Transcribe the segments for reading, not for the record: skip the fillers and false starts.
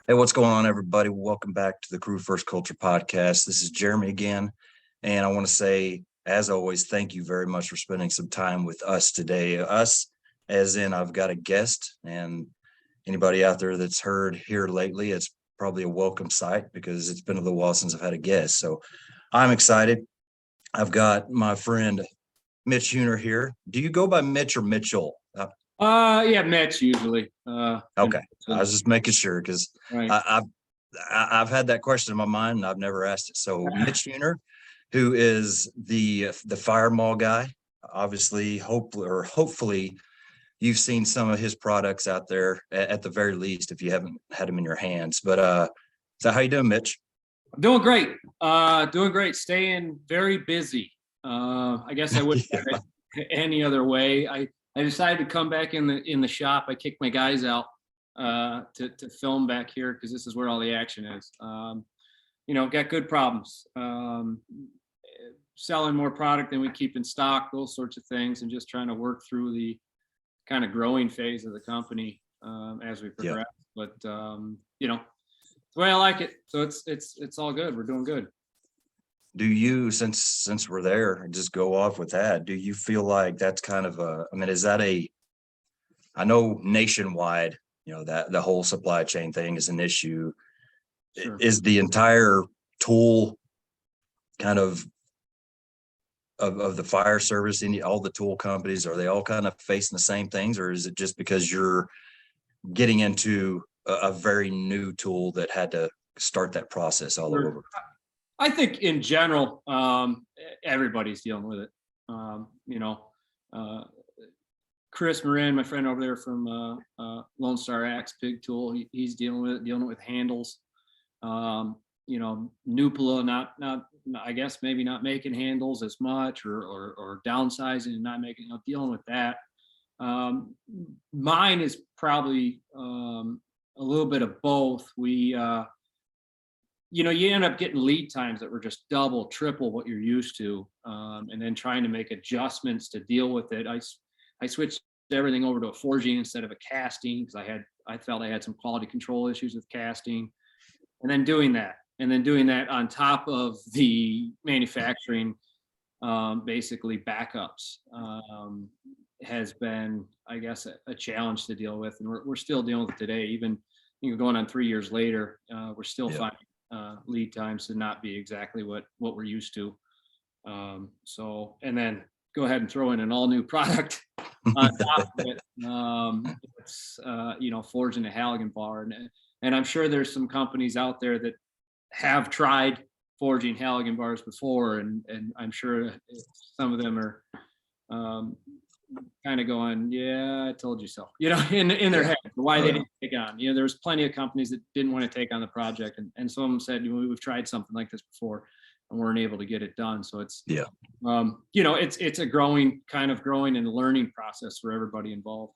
Hey, what's going on, everybody? Welcome back to the Crew First Culture podcast. This is Jeremy again, and I want to say, as always, thank you very much for spending some time with us today. Us, as in, I've got a guest, and anybody out there that's heard here lately, it's probably a welcome sight because it's been a little while since I've had a guest. So I'm excited. I've got my friend Mitch Huner here. Do you go by Mitch or Mitchell? Yeah, Mitch usually. Okay, I was just making sure because Right. I've had that question in my mind and I've never asked it. So Mitch Huner, who is the Fire Maul guy, obviously, hopefully you've seen some of his products out there at the very least if you haven't had them in your hands. But so how you doing, Mitch? I'm doing great. Doing great. Staying very busy. I guess I wouldn't have it any other way. I decided to come back in the shop. I kicked my guys out to film back here because this is where all the action is. Got good problems. Selling more product than we keep in stock, those sorts of things, and just trying to work through the kind of growing phase of the company as we progress. Yeah. But the way I like it. So it's all good. We're doing good. Do you, since we're there, and just go off with that, do you feel like that's kind of is that I know nationwide, that the whole supply chain thing is an issue. Sure. Is the entire tool kind of the fire service, all the tool companies, are they all kind of facing the same things, or is it just because you're getting into a very new tool that had to start that process all over? I think in general, everybody's dealing with it. Chris Moran, my friend over there from Lone Star Axe Pig Tool, he's dealing with handles. Nupula, not I guess maybe not making handles as much, or downsizing and not making, dealing with that. Mine is probably a little bit of both. We you end up getting lead times that were just double, triple what you're used to, and then trying to make adjustments to deal with it. I switched everything over to a forging instead of a casting because I felt I had some quality control issues with casting, and then doing that on top of the manufacturing, basically backups, has been, I guess, a challenge to deal with, and we're still dealing with it today. Even going on 3 years later, we're still finding lead times to not be exactly what we're used to. So, and then go ahead and throw in an all new product on top of it. It's forging a Halligan bar, and I'm sure there's some companies out there that have tried forging Halligan bars before, and I'm sure some of them are kind of going, yeah, I told you so, in their head, why they didn't take on. There was plenty of companies that didn't want to take on the project, and some of them said, we've tried something like this before and weren't able to get it done. So it's it's a growing and learning process for everybody involved.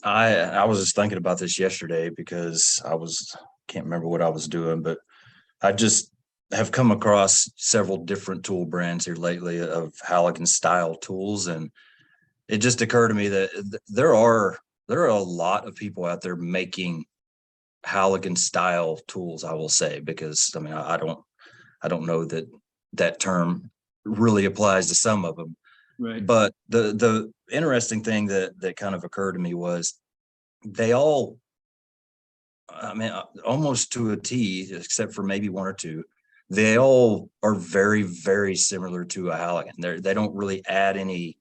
I was just thinking about this yesterday because can't remember what I was doing, but I just have come across several different tool brands here lately of Halligan style tools. And it just occurred to me that there are a lot of people out there making Halligan style tools, I will say, because I don't know that term really applies to some of them. Right. But the interesting thing that kind of occurred to me was they all, almost to a T, except for maybe one or two, they all are very, very similar to a Halligan. They don't really add any.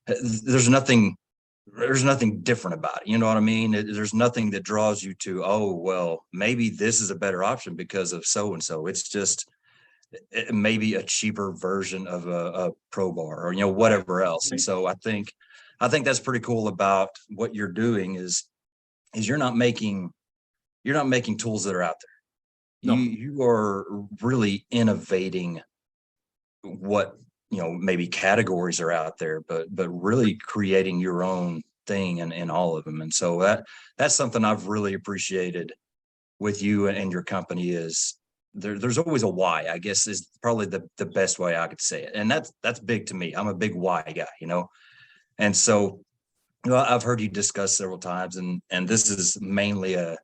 There's nothing different about it. You know what I mean? There's nothing that draws you to, oh, well, maybe this is a better option because of so and so. It's just maybe a cheaper version of a Pro Bar or whatever else. And so I think that's pretty cool about what you're doing is you're not making tools that are out there. No. You are really innovating what maybe categories are out there, but really creating your own thing in all of them. And so that's something I've really appreciated with you and your company is there's always a why, I guess, is probably the best way I could say it. And that's big to me. I'm a big why guy, and so I've heard you discuss several times, and this is mainly a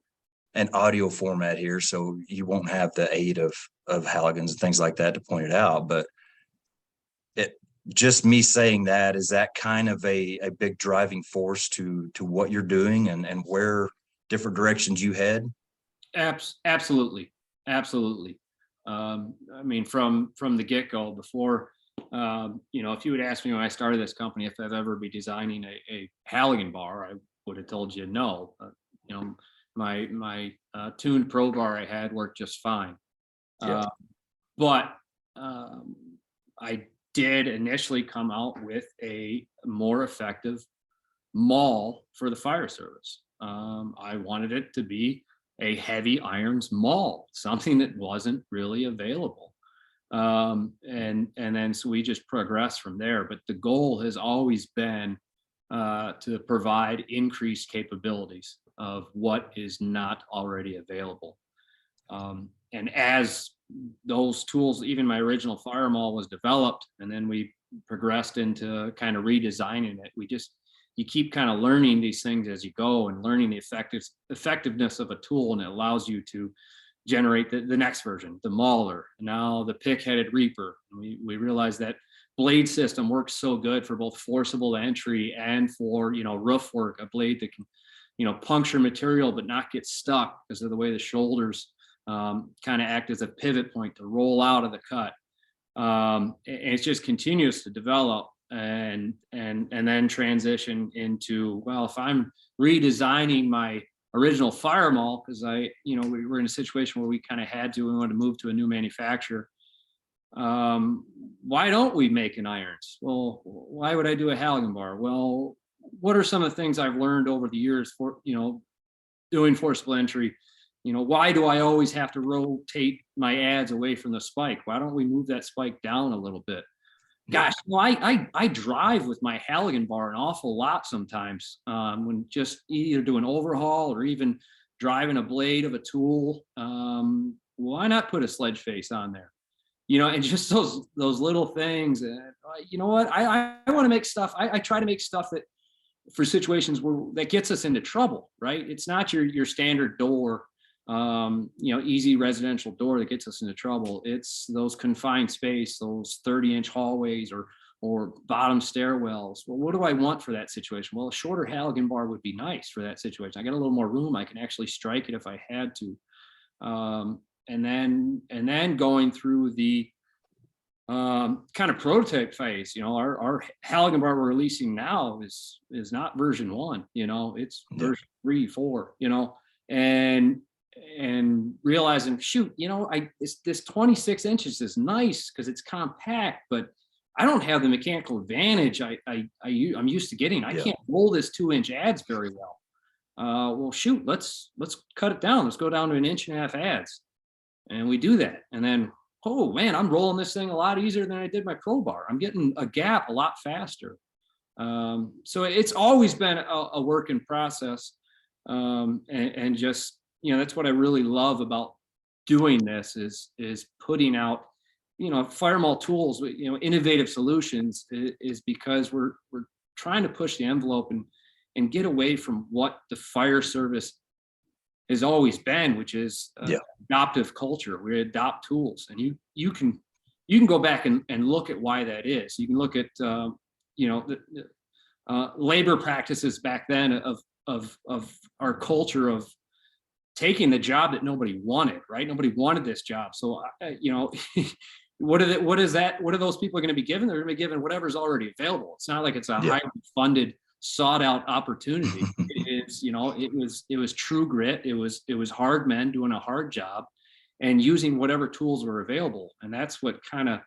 an audio format here, so you won't have the aid of Halligan's and things like that to point it out. But it just me saying that, is that kind of a big driving force to what you're doing and where different directions you head? Absolutely, absolutely. I mean, from the get go, before if you had asked me when I started this company if I'd ever be designing a Halligan bar, I would have told you no. You know, my tuned pro bar I had worked just fine. Yeah. But I did initially come out with a more effective maul for the fire service. I wanted it to be a heavy irons maul, something that wasn't really available. And then so we just progressed from there. But the goal has always been to provide increased capabilities of what is not already available. And as those tools, even my original Fire Maul was developed, and then we progressed into kind of redesigning it. You keep kind of learning these things as you go and learning the effectiveness of a tool, and it allows you to generate the next version, the mauler, now the pick-headed reaper. We realized that blade system works so good for both forcible entry and for roof work, a blade that can puncture material but not get stuck because of the way the shoulders kind of act as a pivot point to roll out of the cut. And it just continues to develop and then transition into, well, if I'm redesigning my original Fire Maul, because we were in a situation where we kind of had to, we wanted to move to a new manufacturer. Why don't we make an irons? Well, why would I do a Halligan bar? Well, what are some of the things I've learned over the years for, doing forcible entry? Why do I always have to rotate my adze away from the spike? Why don't we move that spike down a little bit? Gosh, well, I drive with my Halligan bar an awful lot sometimes, when just either doing overhaul or even driving a blade of a tool. Why not put a sledge face on there? And just those little things. You know what? I want to make stuff. I try to make stuff that for situations that gets us into trouble, right? It's not your standard door, easy residential door that gets us into trouble. It's those confined space, those 30-inch hallways or bottom stairwells. Well, what do I want for that situation? Well, a shorter Halligan bar would be nice for that situation. I got a little more room. I can actually strike it if I had to. And then going through the kind of prototype phase, our Halligan bar we're releasing now is not version 1, it's version 3, 4, and realizing, shoot, this 26 inches is nice because it's compact, but I don't have the mechanical advantage I'm used to getting. I can't roll this 2-inch adze very well. Well, shoot, let's cut it down. Let's go down to 1.5 inch adze. And we do that. And then, oh man, I'm rolling this thing a lot easier than I did my Pro bar. I'm getting a gap a lot faster. So it's always been a work in process. And just, that's what I really love about doing this is putting out, Fire Maul Tools, innovative solutions is because we're trying to push the envelope and get away from what the fire service has always been, which is adoptive culture. We adopt tools, and you can go back and look at why that is. You can look at the labor practices back then of our culture of taking the job that nobody wanted, right? Nobody wanted this job. So, what are those people going to be given? They're going to be given whatever's already available. It's not like it's a highly funded, sought out opportunity. It was true grit. It was hard men doing a hard job and using whatever tools were available. And that's what kind of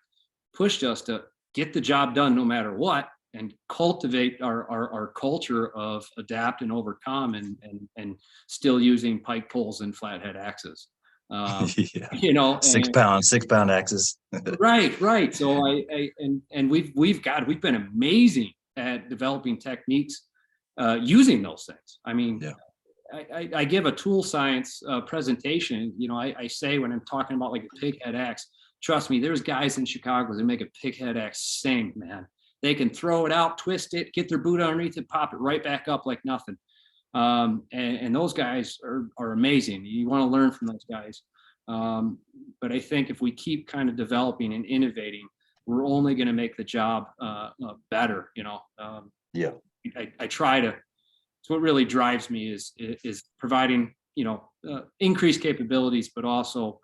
pushed us to get the job done no matter what, and cultivate our culture of adapt and overcome and still using pike poles and flathead axes. 6 pound axes. Right. So we've been amazing at developing techniques using those things. I mean, I give a tool science presentation. I say when I'm talking about like a pig head axe, trust me, there's guys in Chicago that make a pig head axe sing, man. They can throw it out, twist it, get their boot underneath it, pop it right back up like nothing. And those guys are amazing. You want to learn from those guys. But I think if we keep kind of developing and innovating, we're only going to make the job better. Yeah. I try to. It's what really drives me is providing increased capabilities, but also,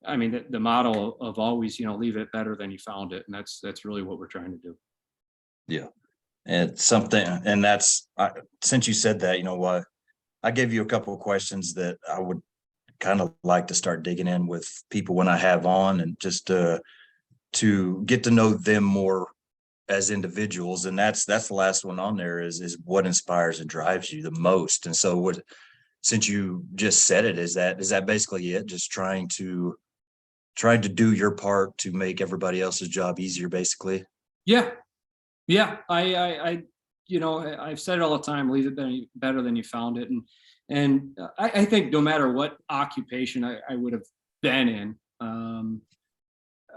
I mean, the model of always leave it better than you found it, and that's really what we're trying to do. Yeah. And it's something, and since you said that, you know what, I gave you a couple of questions that I would kind of like to start digging in with people when I have on, and just to get to know them more as individuals. And that's the last one on there is what inspires and drives you the most. And so since you just said it, is that basically it? Just trying to do your part to make everybody else's job easier, basically. Yeah. Yeah. I've said it all the time, leave it better than you found it. And I think no matter what occupation I would have been in,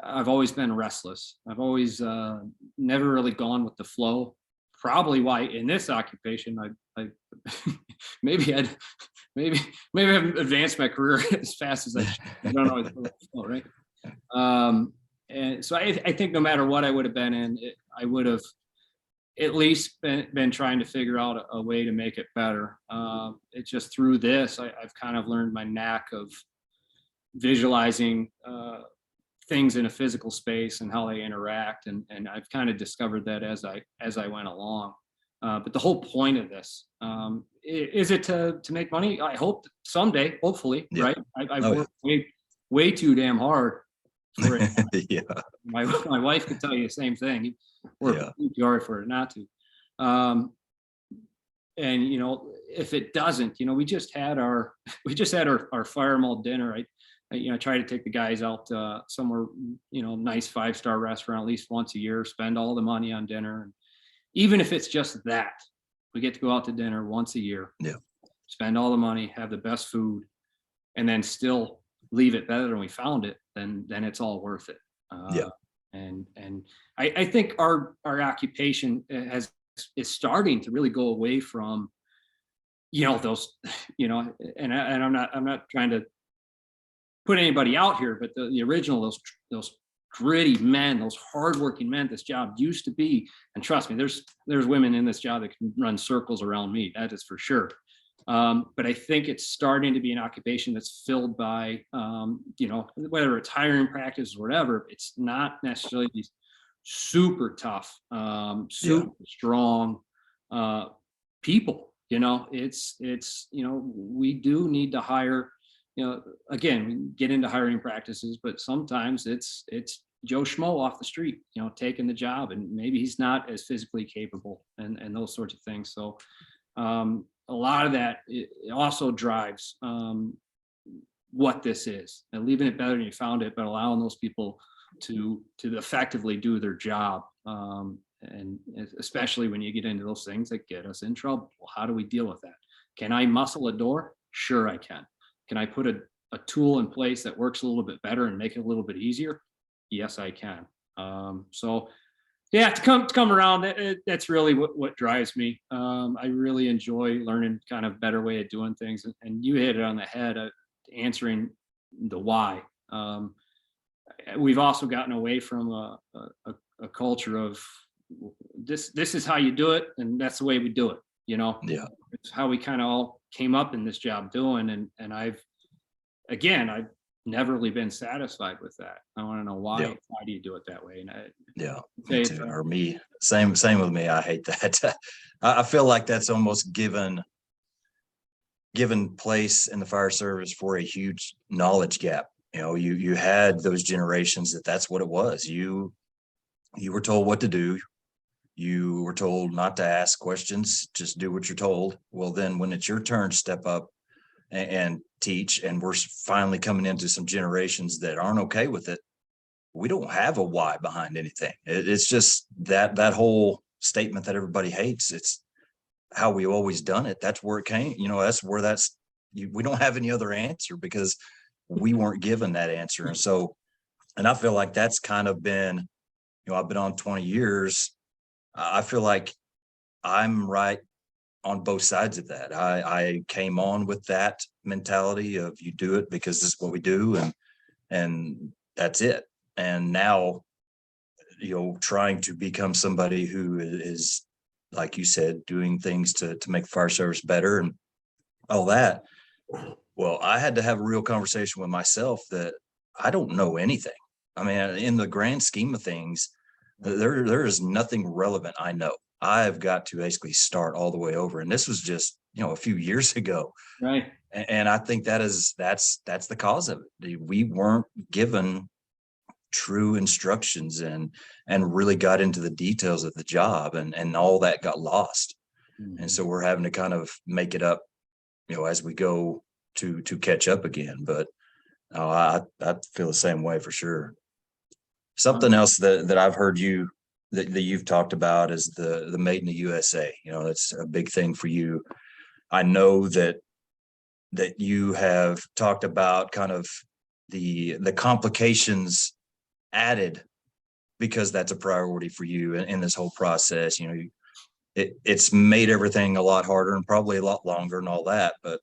I've always been restless. I've always never really gone with the flow. Probably why in this occupation, I maybe maybe I haven't advanced my career as fast as I should. I don't always go with the flow, right? And so I think no matter what I would have been in, I would have at least been trying to figure out a way to make it better. It's just through this, I've kind of learned my knack of visualizing things in a physical space and how they interact, and I've kind of discovered that as I went along. But the whole point of this is it to make money. I hope someday, hopefully, Yeah. right? I've worked way too damn hard for it. Yeah. My wife could tell you the same thing. We're too hard for it not to. And if it doesn't, we just had our Fire Maul dinner. I try to take the guys out somewhere, nice 5-star restaurant at least once a year, spend all the money on dinner. And even if it's just that, we get to go out to dinner once a year, spend all the money, have the best food, and then still leave it better than we found it, then it's all worth it. And I think our occupation is starting to really go away from, those, and I'm not trying to put anybody out here, but the original, those gritty men, those hardworking men this job used to be. And trust me, there's women in this job that can run circles around me, that is for sure. But I think it's starting to be an occupation that's filled by, whether it's hiring practices or whatever, it's not necessarily these super tough, super strong people. We do need to hire. Again, we get into hiring practices, but sometimes it's Joe Schmo off the street, taking the job, and maybe he's not as physically capable, and those sorts of things. So a lot of that it also drives what this is, and leaving it better than you found it, but allowing those people to effectively do their job. And especially when you get into those things that get us in trouble. Well, how do we deal with that? Can I muscle a door? Sure, I can. Can I put a tool in place that works a little bit better and make it a little bit easier? Yes, I can. So yeah, to come around, that's really what drives me. I really enjoy learning kind of better way of doing things. And you hit it on the head, answering the why. We've also gotten away from a culture of this is how you do it, and that's the way we do it. It's how we kind of all came up in this job doing, and I've never really been satisfied with that. I want to know why. Why do you do it that way? And me too, or me, same with me. I hate that. I feel like that's almost given place in the fire service for a huge knowledge gap. You had those generations that's what it was. You were told what to do. You were told not to ask questions, just do what you're told. Well, then when it's your turn to step up and teach, and we're finally coming into some generations that aren't okay with it, we don't have a why behind anything. It's just that whole statement that everybody hates. It's how we always done it. That's where it came. That's where we don't have any other answer, because we weren't given that answer. And so, and I feel like that's kind of been, I've been on 20 years. I feel like I'm right on both sides of that. I came on with that mentality of you do it because this is what we do, and that's it. And now, trying to become somebody who is, like you said, doing things to make fire service better and all that. Well, I had to have a real conversation with myself that I don't know anything. I mean, in the grand scheme of things, there is nothing relevant I know. I've got to basically start all the way over. And this was just, a few years ago. Right. And I think that's the cause of it. We weren't given true instructions and really got into the details of the job, and all that got lost. Mhm. And so we're having to kind of make it up, as we go to catch up again. But I feel the same way for sure. Something else that I've heard that you've talked about is the Made in the USA. That's a big thing for you. I know that you have talked about kind of the complications added because that's a priority for you in this whole process. It's made everything a lot harder and probably a lot longer and all that, but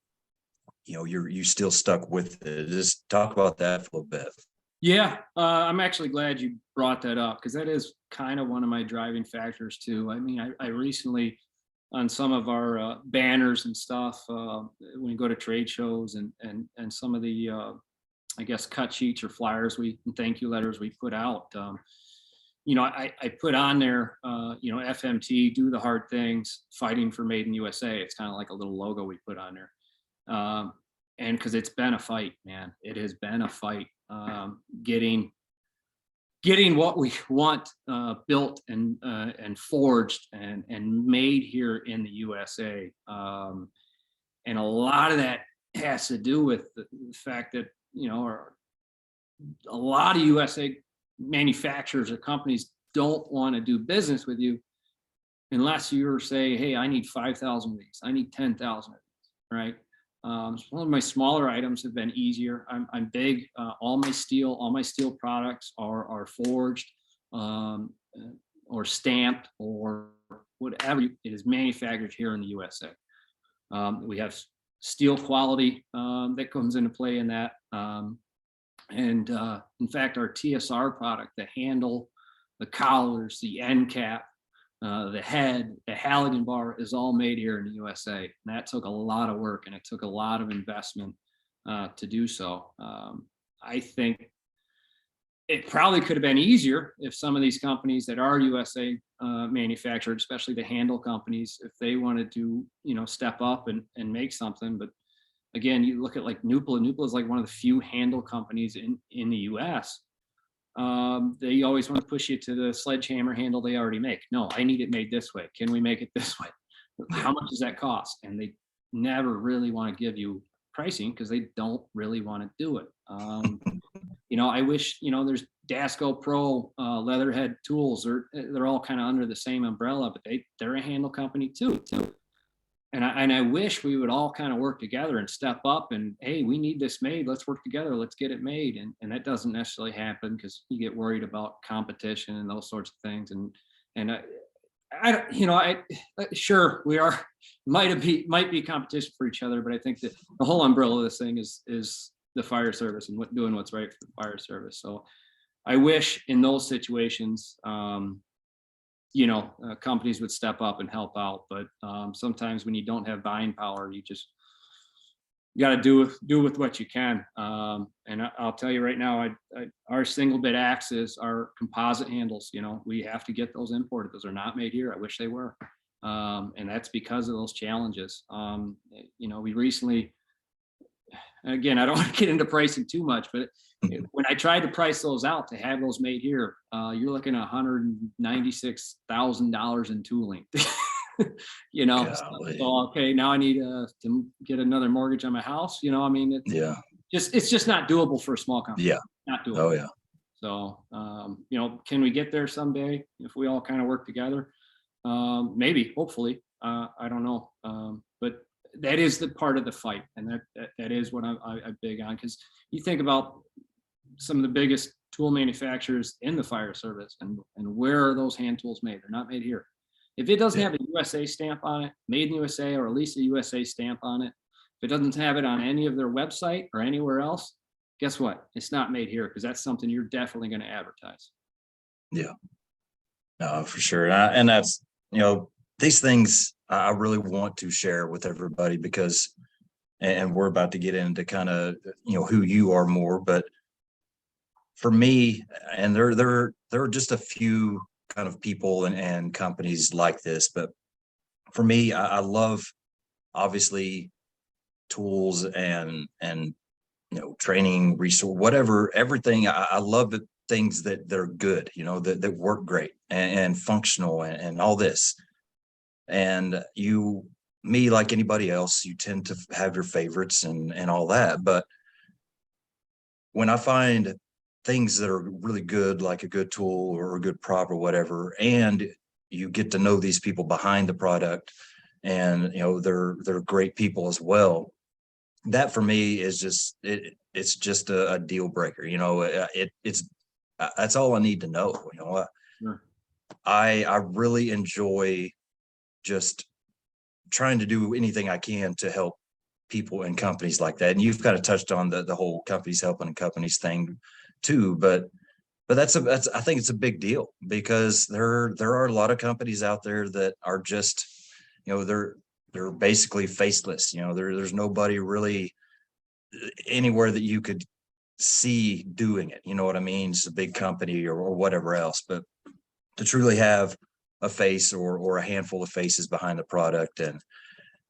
you still stuck with it. Just talk about that for a little bit. Yeah, I'm actually glad you brought that up, because that is kind of one of my driving factors too. I mean, I recently, on some of our banners and stuff, when we go to trade shows and some of the, I guess, cut sheets or flyers and thank you letters we put out, I put on there, FMT, do the hard things, fighting for Made in USA. It's kind of like a little logo we put on there. And because it's been a fight, man, it has been a fight, getting what we want built and forged and made here in the USA. And a lot of that has to do with the fact that, a lot of USA manufacturers or companies don't want to do business with you unless you're say, hey, I need 5,000 of these, I need 10,000 of these, right? Some of my smaller items have been easier. I'm big. All my steel products are forged, or stamped, or whatever. It is manufactured here in the USA. We have steel quality that comes into play in that. And in fact, our TSR product, the handle, the collars, the end cap, the head, the Halligan bar is all made here in the USA. And that took a lot of work, and it took a lot of investment to do so. I think it probably could have been easier if some of these companies that are USA manufactured, especially the handle companies, if they wanted to, step up and make something. But again, you look at like Nupla. Nupla is like one of the few handle companies in the US. They always want to push you to the sledgehammer handle they already make. No, I need it made this way. Can we make it this way? How much does that cost? And they never really want to give you pricing because they don't really want to do it. I wish, there's Dasco Pro, Leatherhead Tools, they're all kind of under the same umbrella, but they're a handle company too. And I wish we would all kind of work together and step up and, hey, we need this made. Let's work together. Let's get it made. And that doesn't necessarily happen because you get worried about competition and those sorts of things. And sure, we are might be competition for each other, but I think that the whole umbrella of this thing is the fire service and doing what's right for the fire service. So I wish in those situations, companies would step up and help out. But sometimes when you don't have buying power, you got to do with what you can. And I'll tell you right now, our single bit axes, our composite handles, we have to get those imported. Those are not made here. I wish they were. And that's because of those challenges. We recently, again, I don't want to get into pricing too much, but when I tried to price those out to have those made here, you're looking at $196,000 in tooling. So, okay, now I need to get another mortgage on my house. It's just not doable for a small company. Yeah. Not doable. Oh yeah. So, can we get there someday if we all kind of work together? Maybe, hopefully. I don't know. But that is the part of the fight, and that is what I'm big on, because you think about some of the biggest tool manufacturers in the fire service, and where are those hand tools made? They're not made here. If it doesn't Yeah. have a USA stamp on it, made in USA, or at least a USA stamp on it, if it doesn't have it on any of their website or anywhere else, guess what? It's not made here, because that's something you're definitely going to advertise. Yeah. No, for sure. And that's, these things I really want to share with everybody because, and we're about to get into kind of, who you are more, but for me, and there are just a few kind of people and companies like this, but for me, I love obviously tools and training resource, whatever, everything. I love it, things that are good, that work great and functional and all this. And me, like anybody else, you tend to have your favorites and all that. But when I find things that are really good, like a good tool or a good prop or whatever, and you get to know these people behind the product, and they're great people as well, that for me is just it's just a deal breaker. It's that's all I need to know. Sure. I really enjoy just trying to do anything I can to help people and companies like that. And you've kind of touched on the whole companies helping companies thing too, but that's I think it's a big deal, because there are a lot of companies out there that are just, they're basically faceless. There's nobody really anywhere that you could see doing it. You know what I mean? It's a big company or whatever else, but to truly have a face or a handful of faces behind the product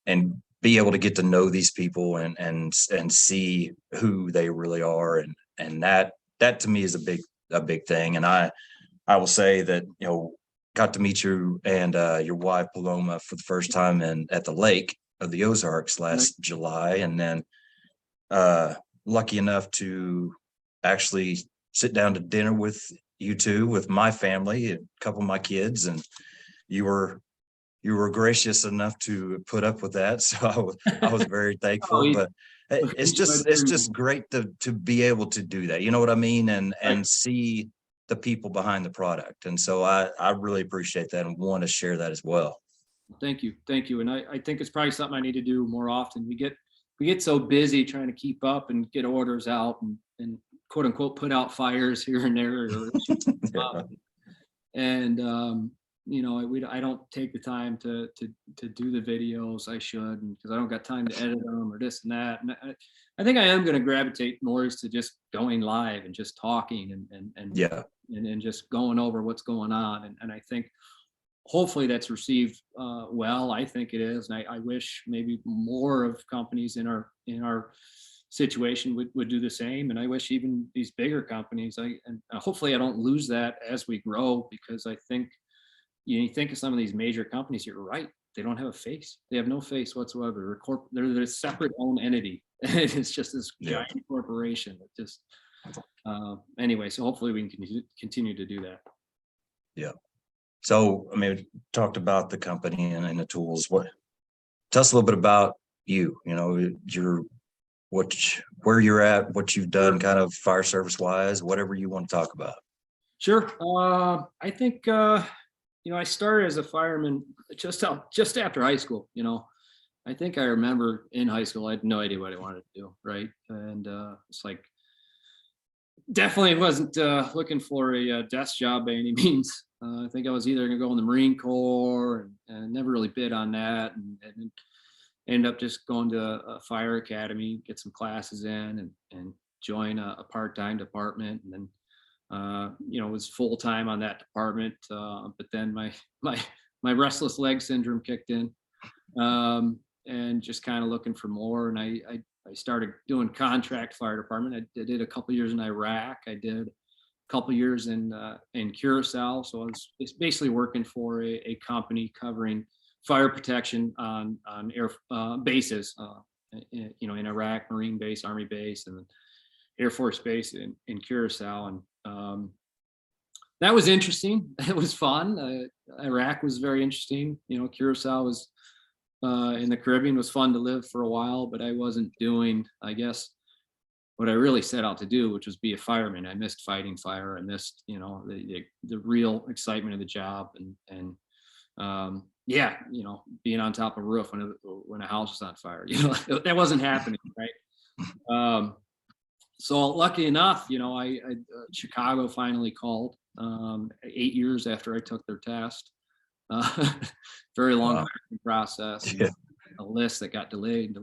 and be able to get to know these people and see who they really are, and that to me is a big thing. And I will say that, got to meet you and your wife Paloma for the first time at the lake of the Ozarks last July, and then lucky enough to actually sit down to dinner with you two, with my family, a couple of my kids, and you were gracious enough to put up with that. So I was very Oh, thankful. But it's just great to be able to do that. You know what I mean? And see the people behind the product. And so I really appreciate that and want to share that as well. Thank you. Thank you. And I think it's probably something I need to do more often. We get so busy trying to keep up and get orders out and quote unquote put out fires here and there. Yeah. And I don't take the time to do the videos I should, because I don't got time to edit them or this and that. And I think I am going to gravitate more to just going live and just talking Yeah. and just going over what's going on. And I think hopefully that's received well. I think it is, and I wish maybe more of companies in our situation would do the same. And I wish even these bigger companies, and hopefully I don't lose that as we grow, because I think you think of some of these major companies, you're right, they don't have a face. They have no face whatsoever. They're a separate own entity. It's just this giant corporation that just anyway. So hopefully we can continue to do that. Yeah. So, I mean, we talked about the company and the tools. Tell us a little bit about you, where you're at, what you've done kind of fire service wise, whatever you want to talk about. Sure. I think, I started as a fireman just after high school. I think I remember in high school, I had no idea what I wanted to do. Right. And it's like, definitely wasn't looking for a desk job by any means. I think I was either going to go in the Marine Corps and never really bid on that, and ended up just going to a fire academy, get some classes in, and join a part-time department, and then was full-time on that department. But then my restless leg syndrome kicked in, and just kind of looking for more. And I started doing contract fire department. I did a couple years in Iraq. I did a couple years in Curacao. So I was basically working for a company covering fire protection on air bases, in Iraq, Marine base, Army base, and Air Force base in Curacao. And that was interesting. It was fun. Iraq was very interesting. Curacao was in the Caribbean, was fun to live for a while, but I wasn't doing, I guess, what I really set out to do, which was be a fireman. I missed fighting fire. I missed, the real excitement of the job. And yeah, being on top of a roof when a house is on fire, that wasn't happening, right? So lucky enough, Chicago finally called 8 years after I took their test. Very long Wow. process, Yeah. a list that got delayed.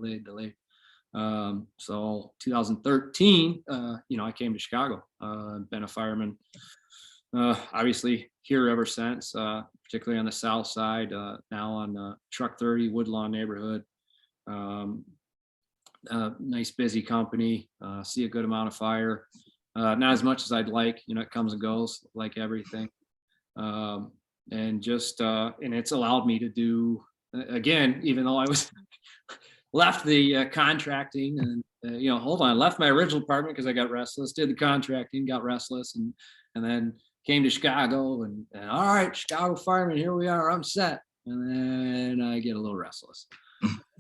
So 2013, I came to Chicago, been a fireman, obviously here ever since, particularly on the south side, now on Truck 30 Woodlawn neighborhood. Nice busy company, see a good amount of fire, not as much as I'd like, it comes and goes like everything. And it's allowed me to do, again, even though I was left the contracting and left my original apartment because I got restless, did the contracting, got restless, and then came to Chicago and all right, Chicago fireman, here we are, I'm set. And then I get a little restless.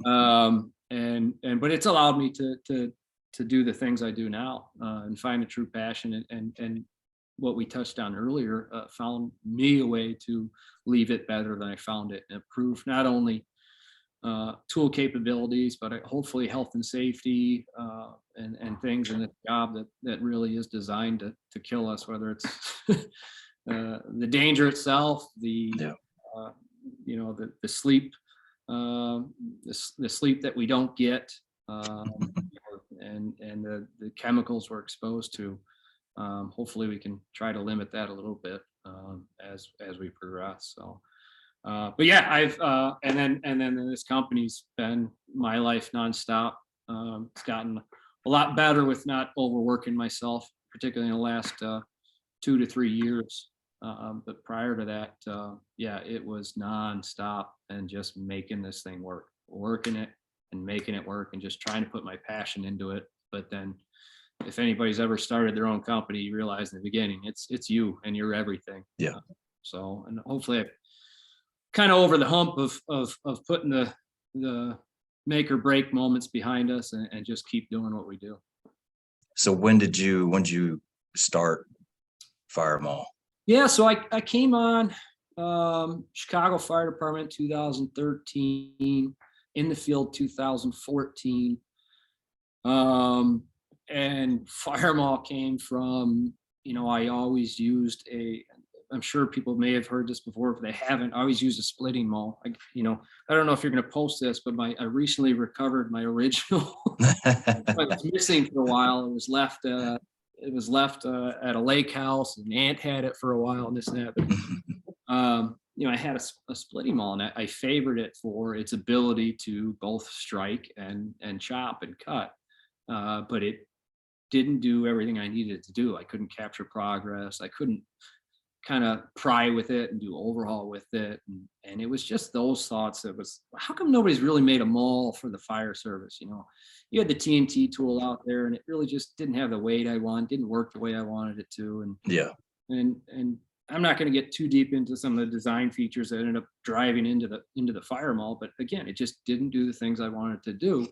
But it's allowed me to do the things I do now, and find a true passion, and what we touched on earlier, found me a way to leave it better than I found it, and improve not only tool capabilities, but hopefully health and safety, and things in the job that really is designed to kill us, whether it's the danger itself, the sleep, the sleep that we don't get, and the chemicals we're exposed to. Hopefully we can try to limit that a little bit, as we progress. So, but yeah, I've and then this company's been my life nonstop. It's gotten a lot better with not overworking myself, particularly in the last 2 to 3 years. But prior to that, yeah, it was nonstop and just making this thing work, working it and making it work, and just trying to put my passion into it. But then, if anybody's ever started their own company, you realize in the beginning, it's you and you're everything. Yeah. So, and hopefully, I've kind of over the hump of putting the make or break moments behind us, and just keep doing what we do. So when did you start Fire Maul? Yeah, so I came on Chicago Fire Department 2013, in the field 2014. And Fire Maul came from, I always used I'm sure people may have heard this before. If they haven't, I always used a splitting maul. I don't know if you're going to post this, but I recently recovered my original. It was missing for a while. It was left at a lake house, and Aunt had it for a while, and this and that. But, I had a splitting maul, and I favored it for its ability to both strike and chop and cut. But it didn't do everything I needed it to do. I couldn't capture progress. I couldn't kind of pry with it and do overhaul with it. And it was just those thoughts. It was, how come nobody's really made a maul for the fire service? You had the TNT tool out there, and it really just didn't have the weight I wanted, didn't work the way I wanted it to. And Yeah. And I'm not going to get too deep into some of the design features that ended up driving into the Fire Maul, but again, it just didn't do the things I wanted to do.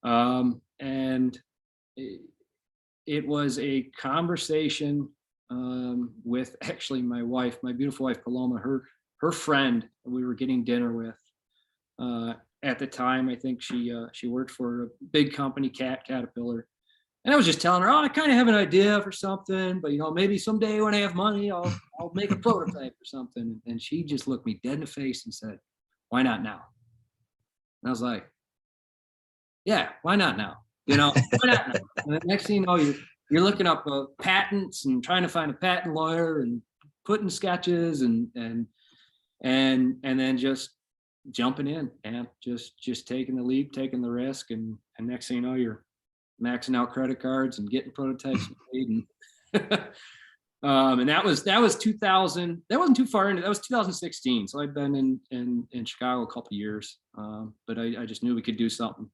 And it was a conversation with actually my wife, my beautiful wife Paloma, her friend we were getting dinner with. At the time, I think she worked for a big company, Caterpillar. And I was just telling her, I kind of have an idea for something, but maybe someday when I have money, I'll make a prototype or something. And she just looked me dead in the face and said, "Why not now?" And I was like, "Yeah, why not now? Why not now?" And the next thing you know, you're looking up patents and trying to find a patent lawyer and putting sketches and then just jumping in and just taking the leap, taking the risk, and next thing you know, you're maxing out credit cards and getting prototypes made. And that was 2000. That wasn't too far into. That was 2016. So I'd been in Chicago a couple of years, but I just knew we could do something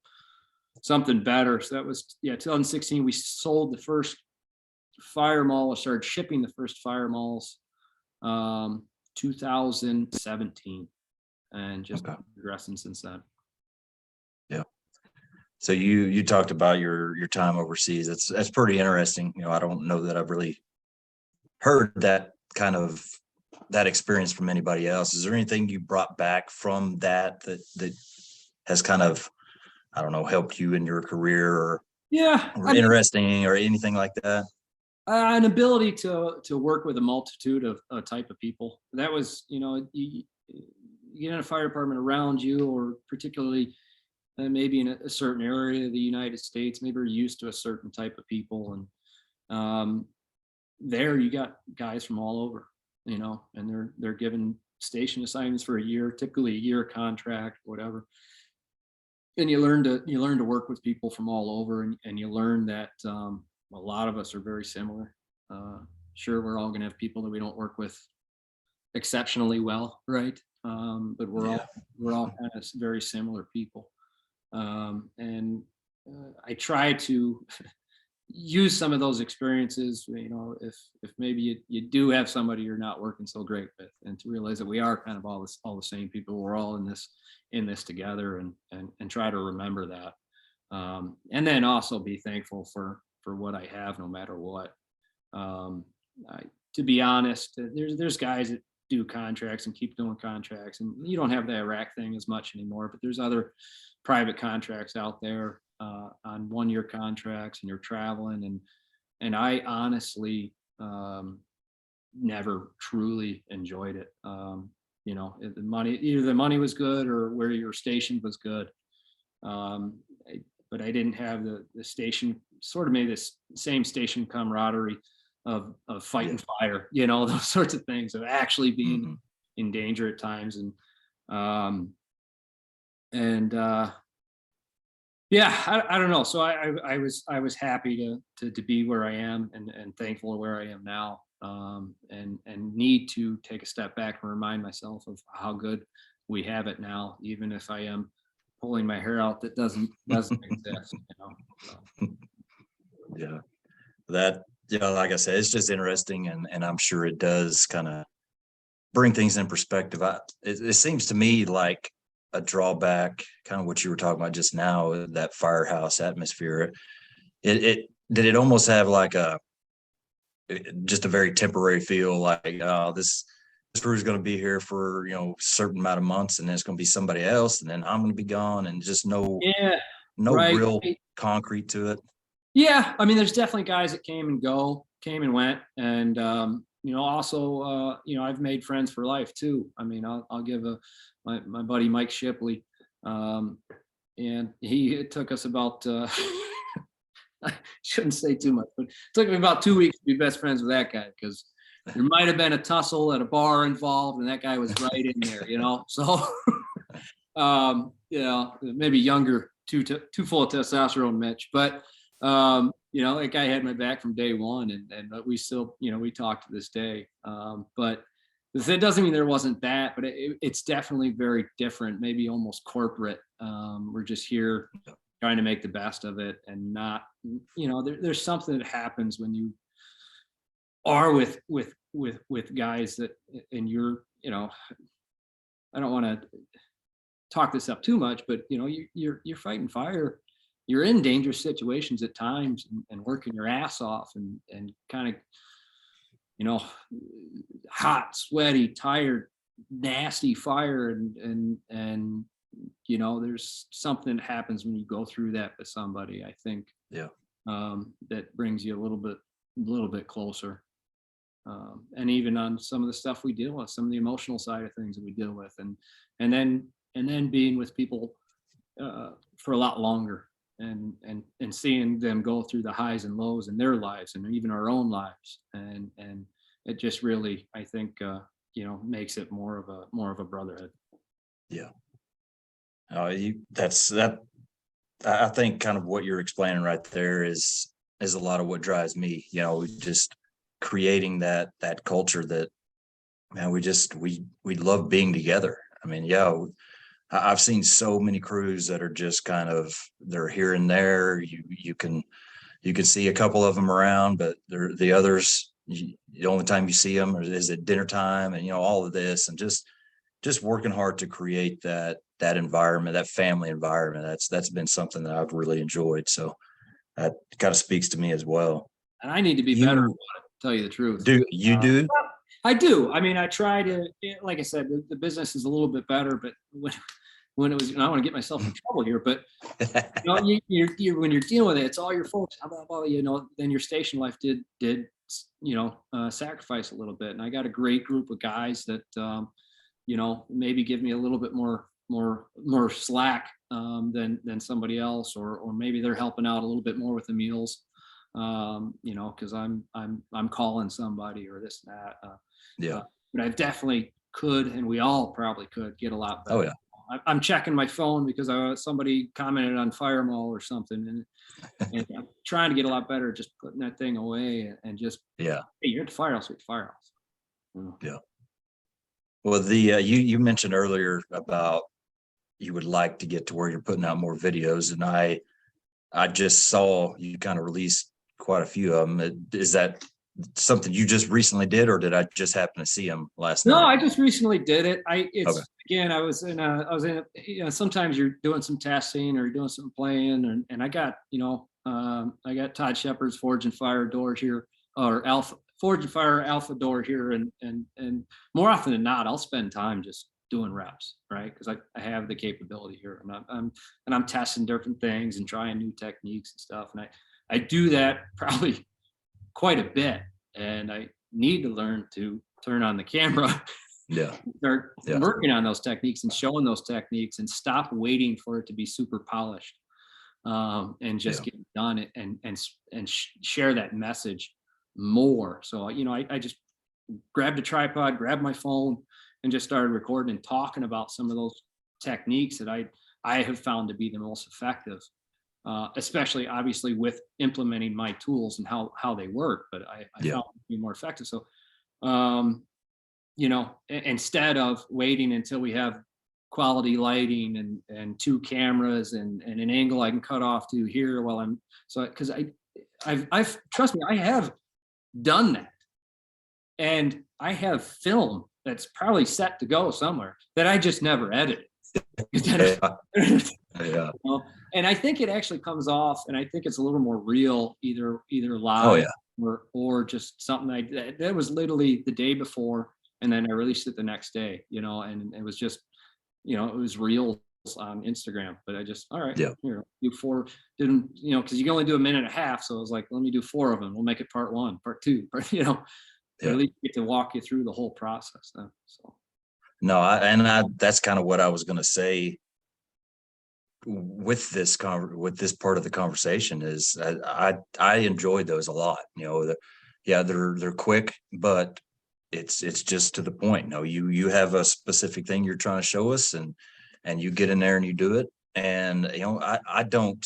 better. So that was 2016. We sold the first Fire Maul. We started shipping the first Fire Mauls 2017, and just progressing since then. Yeah. So you talked about your time overseas. That's pretty interesting. I don't know that I've really heard that kind of that experience from anybody else. Is there anything you brought back from that has kind of, I don't know, helped you in your career Yeah, or I mean, interesting or anything like that? an ability to work with a multitude of type of people. That was, you get in a fire department around you, or particularly maybe in a certain area of the United States, maybe you're used to a certain type of people, and there you got guys from all over, and they're given station assignments for a year, typically a year contract, whatever. And you learn to work with people from all over, and you learn that a lot of us are very similar. Uh, sure, we're all going to have people that we don't work with exceptionally well, right? But Yeah. we're all kind of very similar people, and I try to use some of those experiences, if maybe you do have somebody you're not working so great with, and to realize that we are kind of all the same people. We're all in this together, and try to remember that, and then also be thankful for what I have, no matter what. um, I, to be honest, there's guys that do contracts and keep doing contracts, and you don't have the Iraq thing as much anymore, but there's other private contracts out there, on 1 year contracts, and you're traveling, and I honestly, never truly enjoyed it. The money, either the money was good or where you're stationed was good. Um, but I didn't have the station, sort of maybe this same station camaraderie of Yeah. fighting fire, those sorts of things, of actually being Mhm. in danger at times. Um, and yeah, I don't know. So I was happy to be where I am, and thankful of where I am now. And need to take a step back and remind myself of how good we have it now, even if I am pulling my hair out that doesn't exist. So, Yeah. That, like I said, it's just interesting, and I'm sure it does kind of bring things in perspective. It seems to me like a drawback, kind of what you were talking about just now, that firehouse atmosphere. It did it almost have like just a very temporary feel, like this crew's going to be here for certain amount of months, and then it's going to be somebody else, and then I'm going to be gone, and just yeah, no right. real concrete to it. Yeah, I mean, there's definitely guys that came and went, and also, I've made friends for life too. I mean, I'll give my buddy Mike Shipley, um, and it took us about I shouldn't say too much, but it took me about 2 weeks to be best friends with that guy, because there might have been a tussle at a bar involved, and that guy was right in there. So, maybe younger, too full of testosterone, Mitch, but that guy had my back from day one, and we still, we talk to this day. But it doesn't mean there wasn't that, but it's definitely very different, maybe almost corporate. We're just here trying to make the best of it, and not, there's something that happens when you are with guys that, and I don't want to talk this up too much, but you're fighting fire. You're in dangerous situations at times, and working your ass off, and kind of, hot, sweaty, tired, nasty fire, and there's something that happens when you go through that with somebody, I think. Yeah. That brings you a little bit closer. And even on some of the stuff we deal with, some of the emotional side of things that we deal with, and then being with people for a lot longer, and seeing them go through the highs and lows in their lives, and even our own lives, and it just really, I think, makes it more of a brotherhood. Yeah. That's that. I think kind of what you're explaining right there is a lot of what drives me. Just creating that culture that, man, we love being together. I mean, yeah, I've seen so many crews that are just kind of, they're here and there. You can see a couple of them around, but they're the others. The only time you see them is at dinner time, and all of this, and just working hard to create that environment, that family environment. That's been something that I've really enjoyed. So that kind of speaks to me as well. And I need to be better at You it, to tell you the truth. do you Uh, do? I do. I mean, I try to, like I said, the business is a little bit better, but when it was, and I don't want to get myself in trouble here, but you know, when you're dealing with it, it's all your folks. How about, you know, then your station life did sacrifice a little bit. And I got a great group of guys that, you know, maybe give me a little bit more slack than somebody else, or maybe they're helping out a little bit more with the meals, you know, because I'm calling somebody or this and that. Yeah. But I definitely could, and we all probably could get a lot better. Oh yeah. I'm checking my phone because somebody commented on Fire Maul or something, and I'm trying to get a lot better at just putting that thing away and just, Yeah. hey, you're at the firehouse, you're at the firehouse. Yeah. Well, you mentioned earlier about you would like to get to where you're putting out more videos, and I just saw you kind of released quite a few of them. Is that something you just recently did, or did I just happen to see them last No, night? I just recently did it. Okay. Again, I was in you know, sometimes you're doing some testing or you're doing some playing, and I got, you know, I got Todd Shepard's Forge and Fire door here, or Forge and Fire Alpha door here, and more often than not, I'll spend time just doing reps, right? Because I have the capability here, and I'm testing different things and trying new techniques and stuff, and I do that probably quite a bit, and I need to learn to turn on the camera, Yeah. start Yeah. working on those techniques and showing those techniques, and stop waiting for it to be super polished, and just Yeah. get done and share that message more. So, you know, I just grabbed a tripod, grabbed my phone, and just started recording and talking about some of those techniques that I have found to be the most effective, especially obviously with implementing my tools and how they work. But I Yeah. found it to be more effective. So, um, you know, instead of waiting until we have quality lighting and two cameras and an angle I can cut off to here while I'm, so because I've trust me, I have done that, and I have film that's probably set to go somewhere that I just never edited. Yeah. And I think it actually comes off, and I think it's a little more real, either Oh live yeah. or just something that was literally the day before, and then I released it the next day, you know, and it was just, you know, it was reels on Instagram. But I just, all right, Yeah. here, do four, didn't, you know, because you can only do a minute and a half, so I was like, let me do 4 of them. We'll make it part 1, part 2, you know, but Yeah. at least get to walk you through the whole process then. So. No, that's kind of what I was going to say with this with this part of the conversation is I enjoyed those a lot. You know, yeah, they're quick, but it's just to the point. No, you have a specific thing you're trying to show us, and you get in there and you do it. And you know, I don't.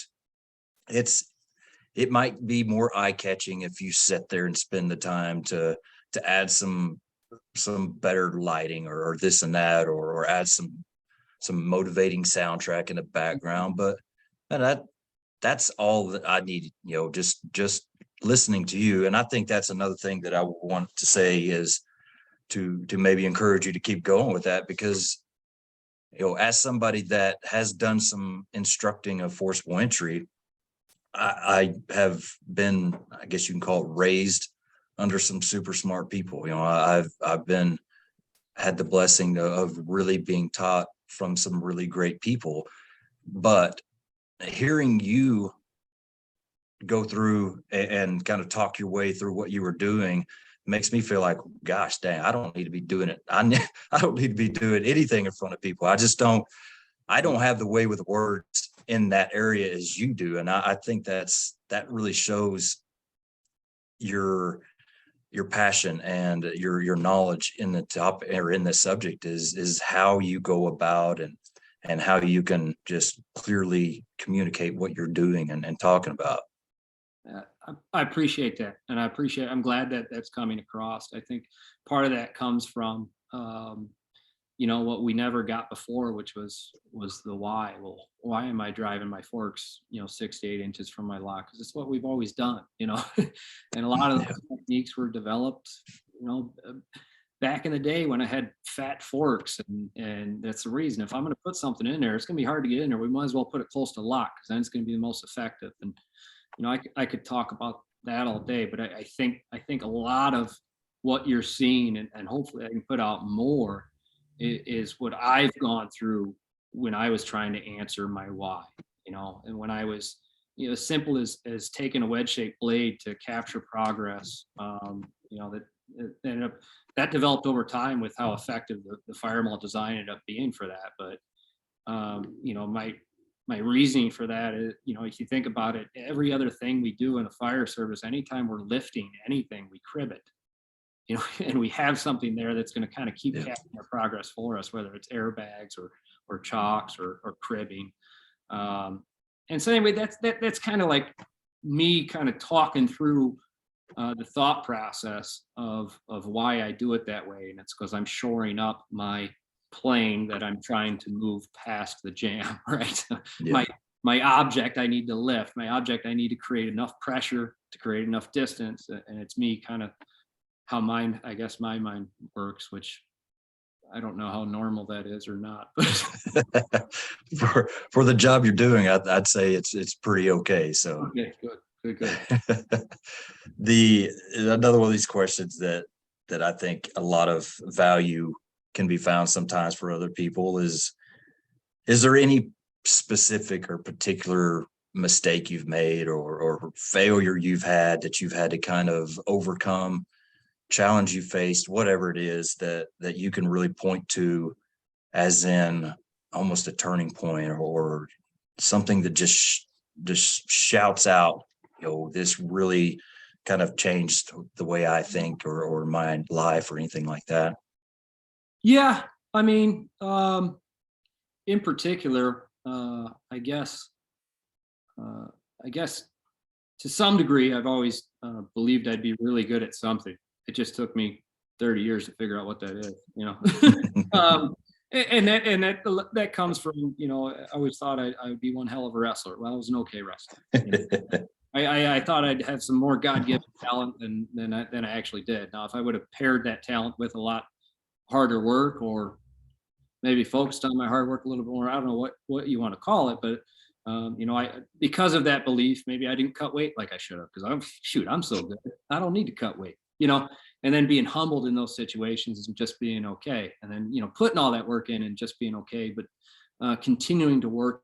It might be more eye catching if you sit there and spend the time to add some better lighting or this and that, or add some motivating soundtrack in the background. But man, that's all that I need, you know, just listening to you. And I think that's another thing that I want to say is to maybe encourage you to keep going with that, because you know, as somebody that has done some instructing of forcible entry, I have been, I guess you can call it, raised under some super smart people. You know, I've been had the blessing of really being taught from some really great people. But hearing you go through and kind of talk your way through what you were doing makes me feel like, gosh, dang, I don't need to be doing it. I don't need to be doing anything in front of people. I don't have the way with words in that area as you do. And I think that really shows your passion and your knowledge in the top or in this subject is how you go about and how you can just clearly communicate what you're doing and talking about. I appreciate that, and I'm glad that that's coming across. I think part of that comes from, you know, what we never got before, which was the why. Well, why am I driving my forks, you know, 6 to 8 inches from my lock? Because it's what we've always done, you know. And a lot of those techniques were developed, you know, back in the day when I had fat forks, and that's the reason. If I'm going to put something in there, it's going to be hard to get in there. We might as well put it close to lock, because then it's going to be the most effective. And you know, I could talk about that all day, but I think a lot of what you're seeing, and hopefully I can put out more, is what I've gone through when I was trying to answer my why, and when I was, as simple as taking a wedge-shaped blade to capture progress, that it ended up that developed over time with how effective the Fire Maul design ended up being for that. But my reasoning for that is, if you think about it, every other thing we do in the fire service, anytime we're lifting anything, we crib it, and we have something there that's going to kind of keep Yeah. capturing our progress for us, whether it's airbags or chocks or cribbing. And so anyway, that's kind of like me kind of talking through the thought process of why I do it that way, and it's because I'm shoring up my plane that I'm trying to move past the jam, right? Yeah. My object I need to lift, my object I need to create enough pressure to create enough distance, and it's me kind of how I guess my mind works, which I don't know how normal that is or not. For the job you're doing, I'd say it's pretty okay. So Okay, good. Another one of these questions that I think a lot of value can be found sometimes for other people is there any specific or particular mistake you've made or failure you've had that you've had to kind of overcome, challenge you faced, whatever it is that you can really point to as in almost a turning point or something that just shouts out, this really kind of changed the way I think or my life or anything like that? Yeah, I mean, in particular, uh, I guess to some degree, I've always believed I'd be really good at something. It just took me 30 years to figure out what that is, um, and that comes from, I always thought I would be one hell of a wrestler. Well, I was an okay wrestler. I thought I'd have some more God-given talent than I actually did. Now, if I would have paired that talent with a lot harder work, or maybe focused on my hard work a little bit more, I don't know what you want to call it, but I because of that belief, maybe I didn't cut weight like I should have, because I'm so good, I don't need to cut weight, and then being humbled in those situations and just being okay, and then putting all that work in and just being okay, but continuing to work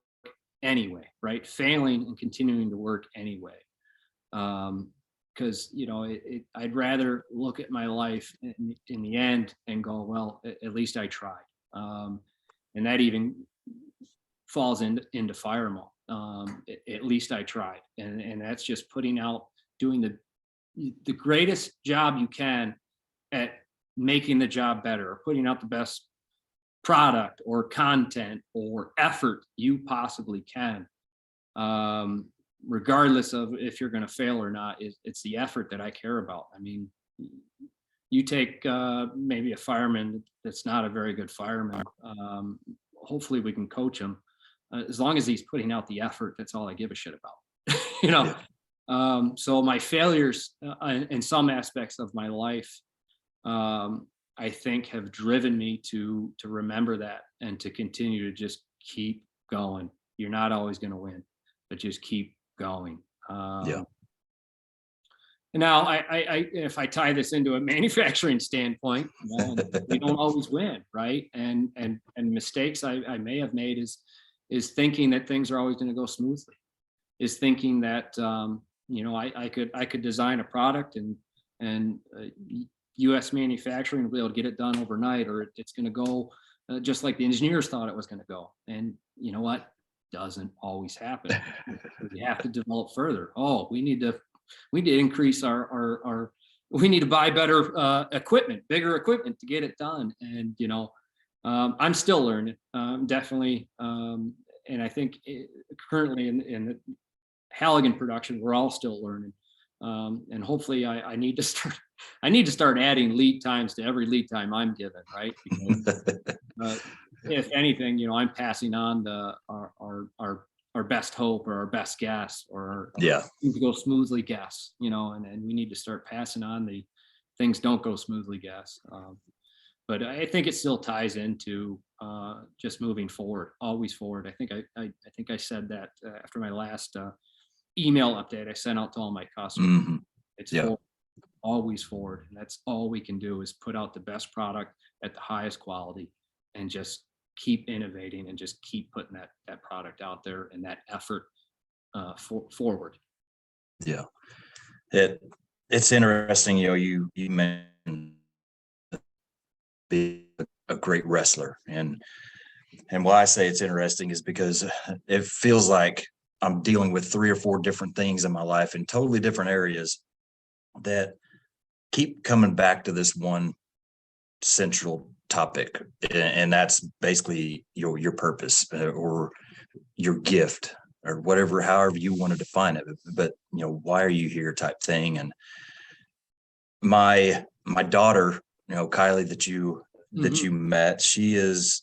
anyway, right? Failing and continuing to work anyway. Because I'd rather look at my life in the end and go, well, at least I tried. And that even falls into Fire Maul. At least I tried, and that's just putting out, doing the greatest job you can at making the job better, or putting out the best product or content or effort you possibly can. Regardless of if you're going to fail or not, it's the effort that I care about. I mean, you take maybe a fireman that's not a very good fireman. Hopefully we can coach him. As long as he's putting out the effort, that's all I give a shit about. you know. So my failures in some aspects of my life, I think, have driven me to remember that and to continue to just keep going. You're not always going to win, but just keep going. And now, if I tie this into a manufacturing standpoint, we don't always win, right? And mistakes I may have made is thinking that things are always going to go smoothly, is thinking that I could design a product and U.S. manufacturing will be able to get it done overnight, or it's going to go just like the engineers thought it was going to go. And you know what? Doesn't always happen. We have to develop further. Oh, we need to increase our we need to buy better equipment, bigger equipment to get it done. And I'm still learning, definitely. And I think currently in the Halligan production, we're all still learning. And hopefully I need to start adding lead times to every lead time I'm given, right? Because if anything, I'm passing on our best hope or our best guess or things to go smoothly guess, and we need to start passing on the things don't go smoothly guess. But I think it still ties into just moving forward, always forward. I think I said that after my last email update I sent out to all my customers. It's forward, always forward. And that's all we can do is put out the best product at the highest quality and just keep innovating and just keep putting that product out there and that effort forward. Yeah. It's interesting, you mentioned being a great wrestler, and why I say it's interesting is because it feels like I'm dealing with 3 or 4 different things in my life in totally different areas that keep coming back to this one central topic, and that's basically your purpose, or your gift, or whatever, however you want to define it. But why are you here, type thing. And my daughter, Kylie, that you met, she's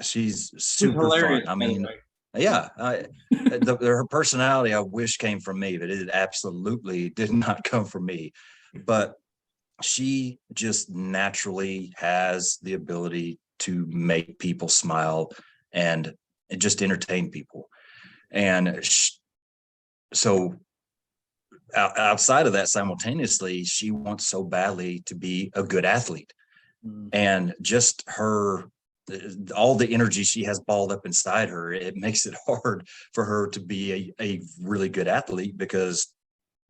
She's super fun. hilarious, I by the mean, way. yeah, her personality, I wish came from me, but it absolutely did not come from me. But she just naturally has the ability to make people smile and just entertain people. And so outside of that, simultaneously, she wants so badly to be a good athlete. Mm. And just all the energy she has balled up inside her, it makes it hard for her to be a really good athlete, because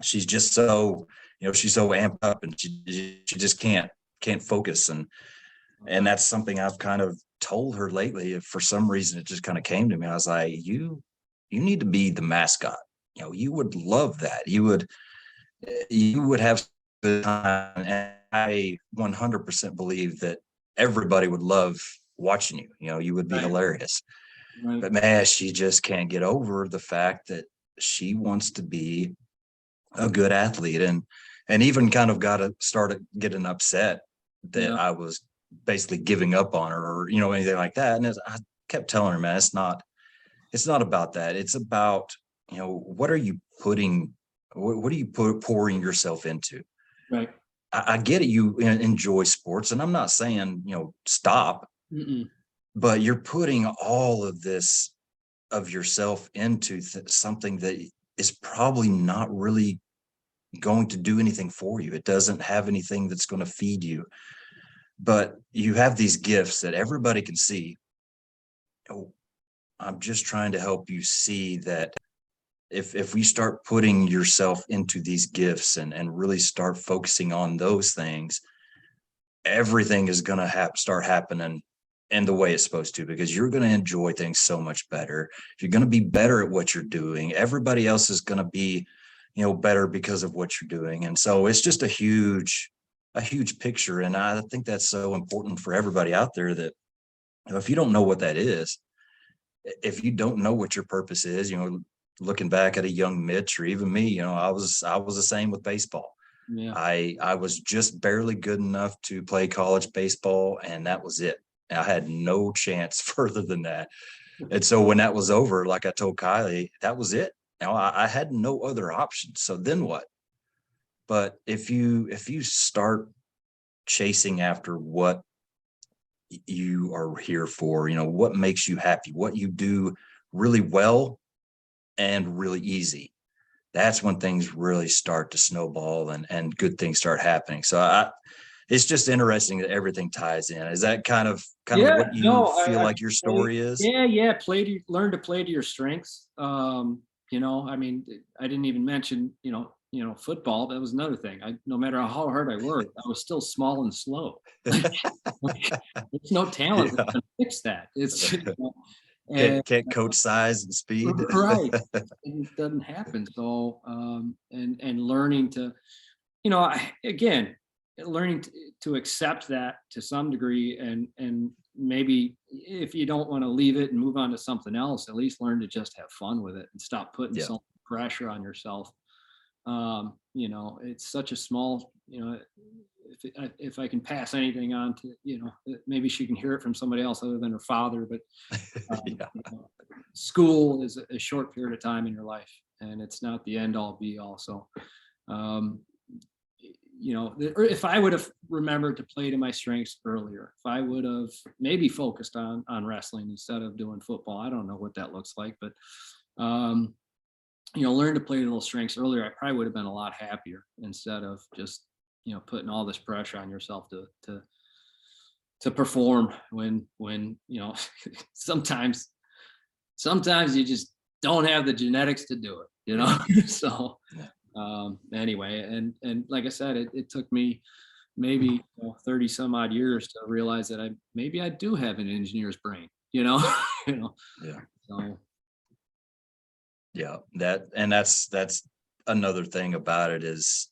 she's just so, she's so amped up, and she just can't focus. And that's something I've kind of told her lately. For some reason, it just kind of came to me. I was like, you need to be the mascot. You would love that. You would have the time. And I 100% believe that everybody would love watching you. You would be Right. hilarious. Right. But man, she just can't get over the fact that she wants to be a good athlete, and even kind of started getting upset that Yeah. I was basically giving up on her, or anything like that. And I kept telling her, man, it's not about that. It's about, what are you pouring yourself into? Right. I get it, you enjoy sports, and I'm not saying stop, Mm-mm. but you're putting all of this of yourself into something that is probably not really going to do anything for you. It doesn't have anything that's going to feed you. But you have these gifts that everybody can see. I'm just trying to help you see that if we start putting yourself into these gifts, and really start focusing on those things, everything is going to start happening in the way it's supposed to, because you're going to enjoy things so much better. If you're going to be better at what you're doing, everybody else is going to be better because of what you're doing. And so it's just a huge picture. And I think that's so important for everybody out there, that if you don't know what that is, if you don't know what your purpose is, looking back at a young Mitch, or even me, I was the same with baseball. Yeah. I was just barely good enough to play college baseball, and that was it. I had no chance further than that. And so when that was over, like I told Kylie, that was it. I had no other options. So then what? But if you start chasing after what you are here for, what makes you happy, what you do really well and really easy, that's when things really start to snowball, and good things start happening. So it's just interesting that everything ties in. Is that kind of Yeah. what you No, feel I like your story is? yeah. Learn to play to your strengths. I mean, I didn't even mention, football. That was another thing. No matter how hard I worked, I was still small and slow. There's no talent Yeah. that can fix that. It's, and Can't coach size and speed. right. It doesn't happen. So, and learning to, again, learning to accept that to some degree, and maybe if you don't want to leave it and move on to something else, at least learn to just have fun with it and stop putting Yeah. some pressure on yourself. It's such a small, if I can pass anything on to, maybe she can hear it from somebody else other than her father, but Yeah. school is a short period of time in your life, and it's not the end all be all. So, if I would have remembered to play to my strengths earlier, if I would have maybe focused on wrestling instead of doing football, I don't know what that looks like, but learn to play to those strengths earlier, I probably would have been a lot happier instead of just putting all this pressure on yourself to perform when sometimes you just don't have the genetics to do it. So anyway, and like I said, it took me maybe 30 some odd years to realize that maybe I do have an engineer's brain, Yeah. so Yeah, that's another thing about it is,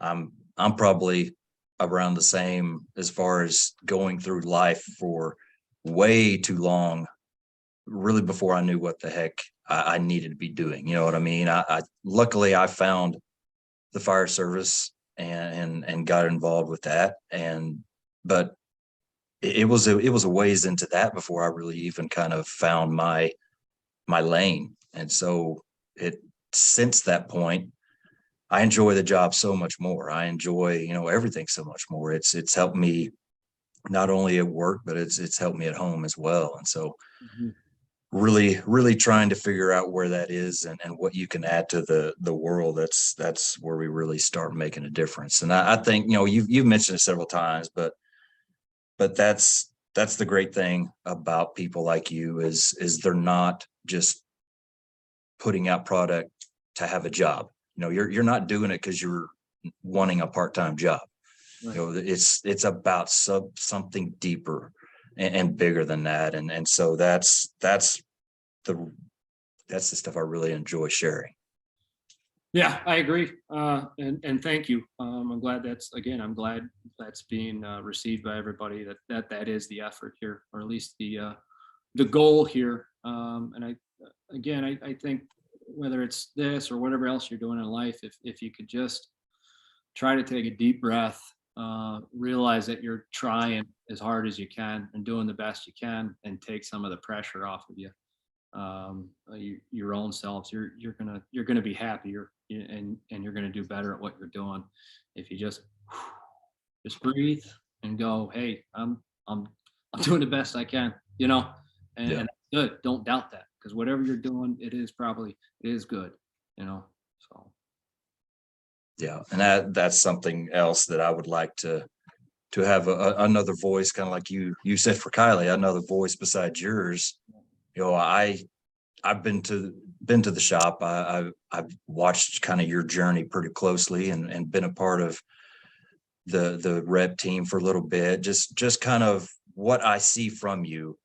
I'm probably around the same as far as going through life for way too long, really before I knew what the heck I needed to be doing. You know what I mean? I luckily I found the fire service and got involved with that. But it was a ways into that before I really even kind of found my lane. And so since that point, I enjoy the job so much more. I enjoy, everything so much more. It's helped me not only at work, but it's helped me at home as well. And so mhm. really, really trying to figure out where that is and what you can add to the world. That's where we really start making a difference. And I think, you've mentioned it several times, but that's the great thing about people like you is they're not just putting out product to have a job. You're not doing it because you're wanting a part-time job. Right. It's about something deeper and bigger than that. And so the that's the stuff I really enjoy sharing. Yeah, I agree. And thank you. I'm glad I'm glad that's being received by everybody, that is the effort here, or at least the goal here. And I think whether it's this or whatever else you're doing in life, if you could just try to take a deep breath, realize that you're trying as hard as you can and doing the best you can, and take some of the pressure off of you, your own selves, you're gonna be happier, and you're gonna do better at what you're doing if you just breathe and go, hey, I'm doing the best I can, Yeah. and that's good. Don't doubt that, because whatever you're doing, it is good, so Yeah. And that's something else that I would like to have another voice, kind of like you said for Kylie, another voice besides yours. I've been to the shop. I've watched kind of your journey pretty closely and been a part of the rep team for a little bit. Just kind of what I see from you.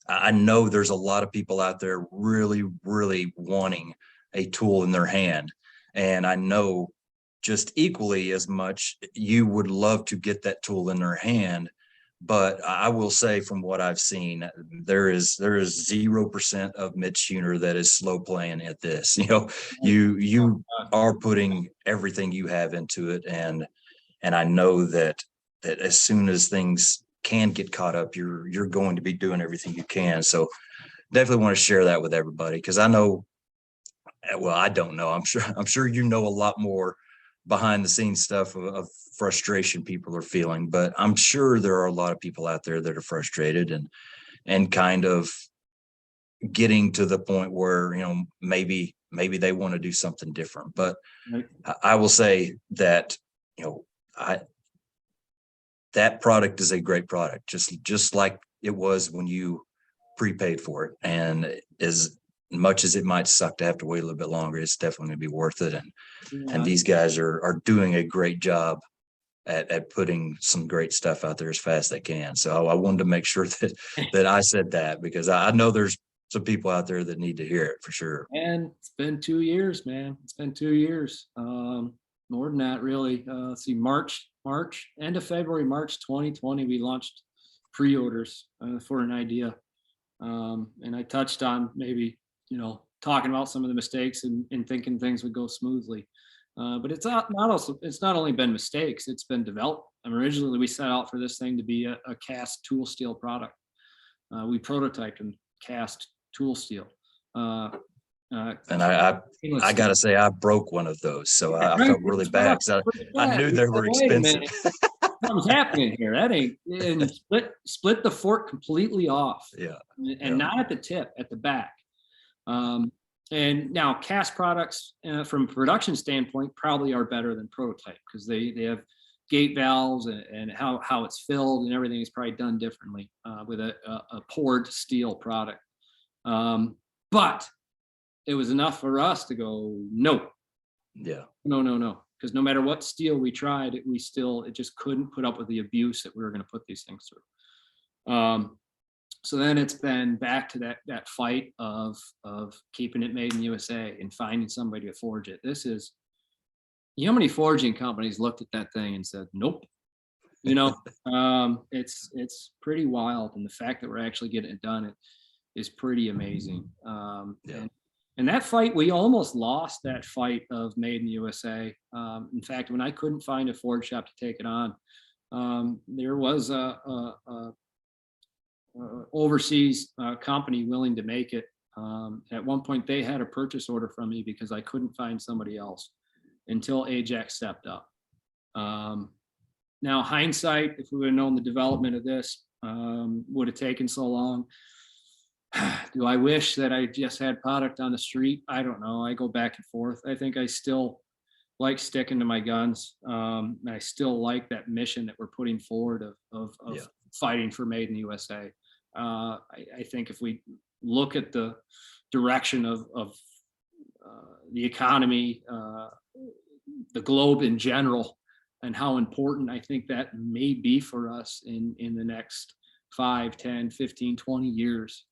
I know there's a lot of people out there really, really wanting a tool in their hand. And I know just equally as much you would love to get that tool in their hand. But I will say, from what I've seen, there is 0% of Mitch Huner that is slow playing at this. You are putting everything you have into it, and I know that as soon as things can get caught up, you're going to be doing everything you can. So definitely want to share that with everybody, because I know, well, I don't know, I'm sure you know a lot more behind the scenes stuff of frustration people are feeling, but I'm sure there are a lot of people out there that are frustrated and kind of getting to the point where, maybe they want to do something different. But right. I will say that, I that product is a great product, just like it was when you prepaid for it. And as much as it might suck to have to wait a little bit longer, it's definitely going to be worth it. And Yeah. these guys are doing a great job at putting some great stuff out there as fast as they can. So I wanted to make sure that I said that, because I know there's some people out there that need to hear it for sure. And it's been 2 years, man. It's been 2 years. More than that, really. Let's see, end of February, March 2020, we launched pre-orders for an idea. And I touched on maybe, talking about some of the mistakes and thinking things would go smoothly. But it's not only been mistakes, it's been developed. Originally, we set out for this thing to be a cast tool steel product. We prototyped in cast tool steel. And I gotta say, I broke one of those, so I felt really bad, because I knew they were Wait a expensive. minute, something's happening here. That ain't, and split the fork completely off. Yeah. And not at the tip, at the back. And now cast products from a production standpoint probably are better than prototype because they have gate valves and how it's filled and everything is probably done differently with a poured steel product. But it was enough for us to go, no, Yeah. no. Because no matter what steel we tried, it just couldn't put up with the abuse that we were going to put these things through. So then it's been back to that fight of keeping it made in USA and finding somebody to forge it. You know how many forging companies looked at that thing and said, nope. It's pretty wild. And the fact that we're actually getting it done is pretty amazing. Yeah. And that fight, we almost lost that fight of made in USA. In fact, when I couldn't find a forge shop to take it on, there was a overseas company willing to make it. At one point, they had a purchase order from me because I couldn't find somebody else until Ajax stepped up. Now, hindsight, if we would have known the development of this would have taken so long, do I wish that I just had product on the street? I don't know. I go back and forth. I think I still like sticking to my guns. I still like that mission that we're putting forward of fighting for made in the USA. I think if we look at the direction of the economy, the globe in general, and how important I think that may be for us in the next 5, 10, 15, 20 years,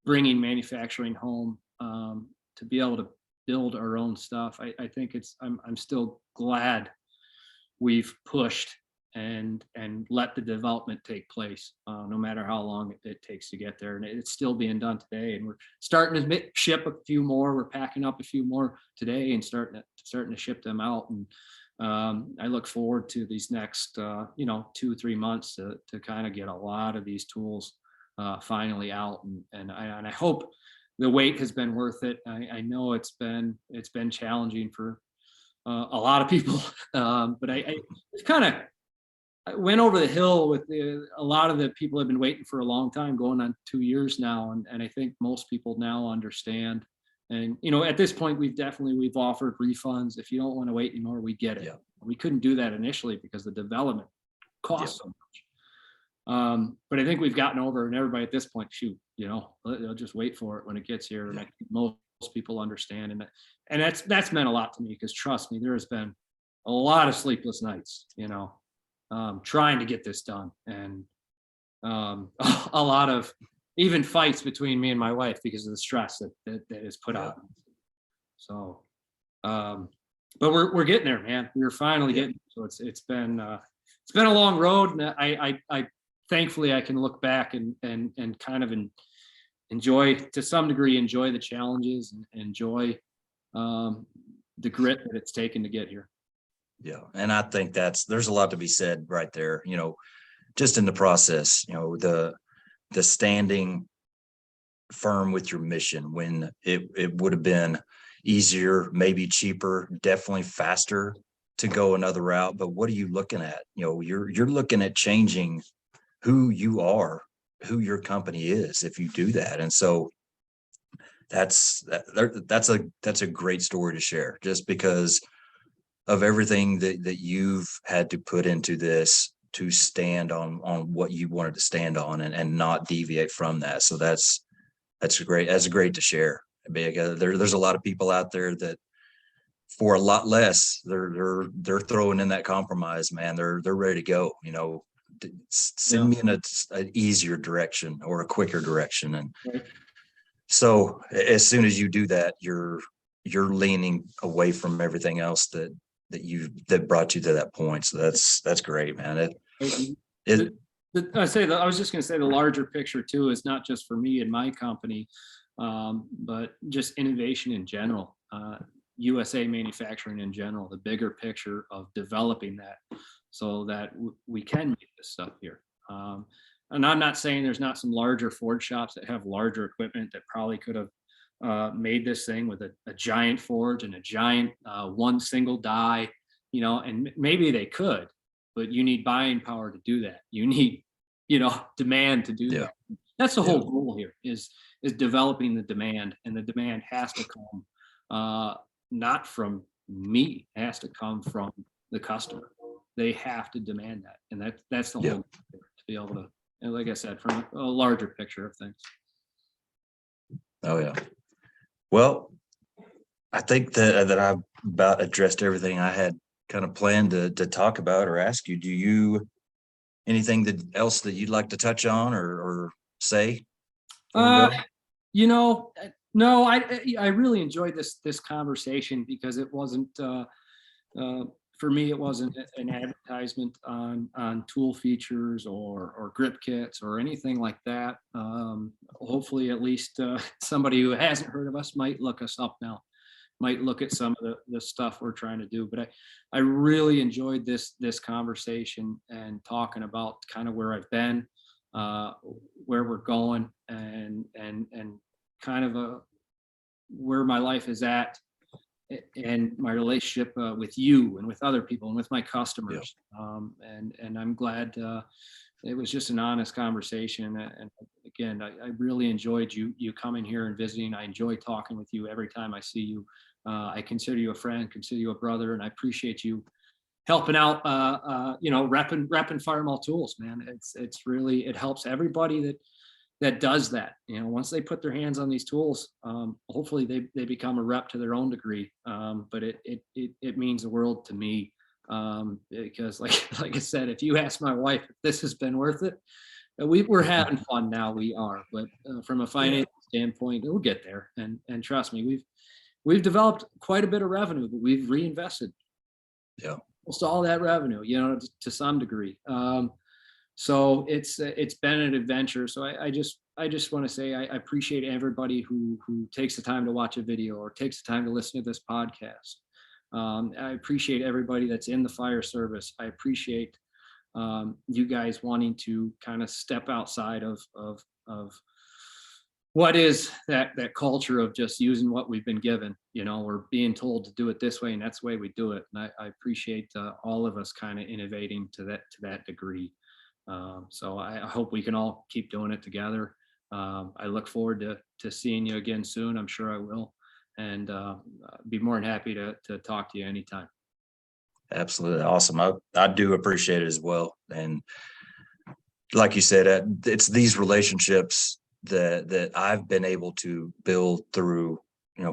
bringing manufacturing home to be able to build our own stuff. I think I'm still glad we've pushed and let the development take place, no matter how long it takes to get there. And it's still being done today. And we're starting to ship a few more. We're packing up a few more today and starting to ship them out. And I look forward to these next 2-3 months to kind of get a lot of these tools finally out. And I hope the wait has been worth it. I know it's been challenging for a lot of people, but I went over the hill with a lot of the people have been waiting for a long time, going on 2 years now. And I think most people now understand. And, at this point, we've offered refunds. If you don't want to wait anymore, we get it. Yeah. We couldn't do that initially because the development costs so much. But I think we've gotten over, and everybody at this point, they'll just wait for it when it gets here. Yeah. And I think most people understand. And that's meant a lot to me because, trust me, there has been a lot of sleepless nights, trying to get this done, and a lot of even fights between me and my wife because of the stress that is put out. So, but we're getting there, man. We're finally getting. So it's been a long road, and I thankfully I can look back and kind of enjoy to some degree the challenges and enjoy the grit that it's taken to get here. Yeah. And I think there's a lot to be said right there, just in the process, the standing firm with your mission when it would have been easier, maybe cheaper, definitely faster to go another route. But what are you looking at? You're looking at changing who you are, who your company is, if you do that. And so that's a great story to share, just because of everything that you've had to put into this to stand on what you wanted to stand on and not deviate from that. So that's great. That's great to share. There's a lot of people out there that for a lot less, they're throwing in that compromise, man. They're ready to go, send me in an easier direction or a quicker direction. And so as soon as you do that, you're leaning away from everything else that brought you to that point. So that's great, man. I was just going to say the larger picture too is not just for me and my company, but just innovation in general, USA manufacturing in general, the bigger picture of developing that so that we can make this stuff here. And I'm not saying there's not some larger forge shops that have larger equipment that probably could have made this thing with a giant forge and a giant one single die, and maybe they could, but you need buying power to do that. You need, demand to do that. That's the Yeah. whole goal here is developing the demand, and the demand has to come not from me, it has to come from the customer. They have to demand that, and that's the Yeah. whole goal here, to be able to, and like I said, from a larger picture of things. Oh yeah. Well, I think that I've about addressed everything I had kind of planned to talk about or ask you. Do you anything else that you'd like to touch on or say before we Uh, go? no, I really enjoyed this conversation because it wasn't uh, for me, it wasn't an advertisement on tool features or grip kits or anything like that. Hopefully, at least somebody who hasn't heard of us might look us up now, might look at some of the stuff we're trying to do. But I really enjoyed this conversation and talking about kind of where I've been, uh, where we're going, and kind of where my life is at, and my relationship with you and with other people and with my customers. And I'm glad it was just an honest conversation. And again, I really enjoyed you coming here and visiting. I enjoy talking with you every time I see you. I consider you a friend, consider you a brother, and I appreciate you helping out. Repping Fire Maul Tools, man. It's really, it helps everybody that does that. Once they put their hands on these tools, hopefully they become a rep to their own degree. But it means the world to me, because like I said, if you ask my wife if this has been worth it, we're having fun now. We are, but from a financial standpoint, we'll get there. And trust me, we've developed quite a bit of revenue, but we've reinvested Yeah. almost all that revenue, to some degree. So it's been an adventure. So I just want to say I appreciate everybody who takes the time to watch a video or takes the time to listen to this podcast. I appreciate everybody that's in the fire service. I appreciate you guys wanting to kind of step outside of what is that culture of just using what we've been given. We're being told to do it this way, and that's the way we do it. And I appreciate all of us kind of innovating to that degree. So I hope we can all keep doing it together. I look forward to seeing you again soon. I'm sure I will, and be more than happy to talk to you anytime. Absolutely. Awesome. I do appreciate it as well. And like you said, it's these relationships that I've been able to build through,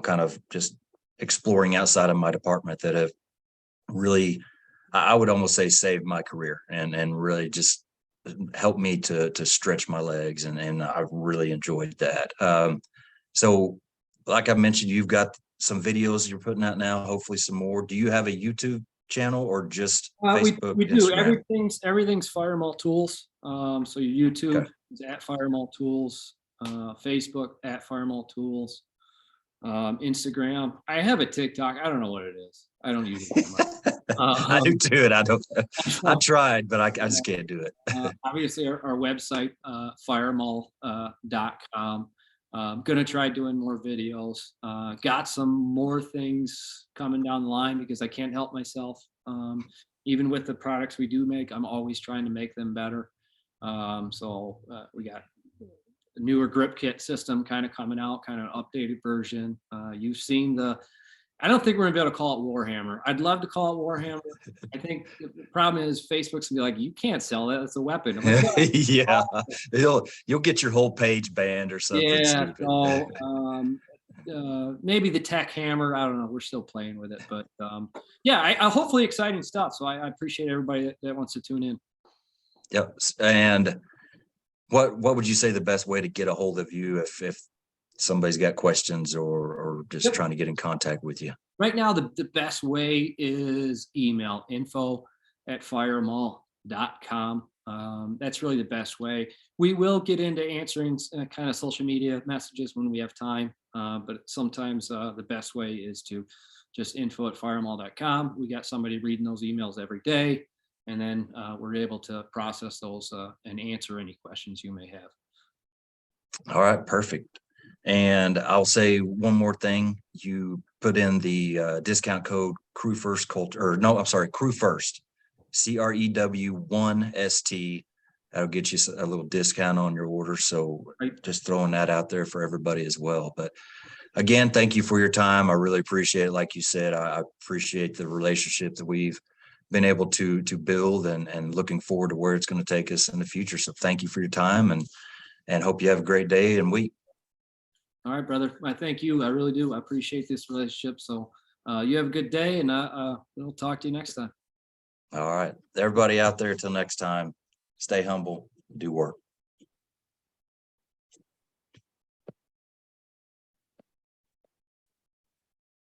kind of just exploring outside of my department that have really, I would almost say, saved my career and really just helped me to stretch my legs. And I really enjoyed that. So like I mentioned, you've got some videos you're putting out now, hopefully some more. Do you have a YouTube channel or just Facebook, we do. Instagram? Everything's Fire Maul Tools. So your YouTube Okay. is at Fire Maul Tools, Facebook at Fire Maul Tools, Instagram. I have a TikTok. I don't know what it is. I don't use it that much. I do too. And I So, tried, but I just can't do it. obviously our website, firemaul.com. Gonna try doing more videos. Got some more things coming down the line because I can't help myself. Even with the products we do make, I'm always trying to make them better. So we got a newer grip kit system kind of coming out, kind of updated version. You've seen I don't think we're gonna be able to call it Warhammer. I'd love to call it Warhammer. I think the problem is Facebook's gonna be like, you can't sell that. It's a weapon. I'm like, well, Yeah, you'll get your whole page banned or something yeah. stupid. So maybe the tech hammer. I don't know. We're still playing with it, but yeah, I hopefully exciting stuff. So I appreciate everybody that wants to tune in. Yep. And what would you say the best way to get a hold of you if somebody's got questions or just trying to get in contact with you? Right now, the best way is email, info@firemaul.com. That's really the best way. We will get into answering kind of social media messages when we have time, but sometimes the best way is to just info@firemaul.com. We got somebody reading those emails every day, and then we're able to process those and answer any questions you may have. All right, perfect. And I'll say one more thing. You put in the discount code Crew First Culture, or no, I'm sorry, Crew First, CREW1ST that'll get you a little discount on your order. So Right. just throwing that out there for everybody as well. But again, thank you for your time. I really appreciate it. Like you said, I appreciate the relationship that we've been able to build, and looking forward to where it's going to take us in the future. So thank you for your time, and hope you have a great day and week. All right, brother. I thank you. I really do. I appreciate this relationship. So you have a good day, and we'll talk to you next time. All right. Everybody out there, till next time, stay humble, do work.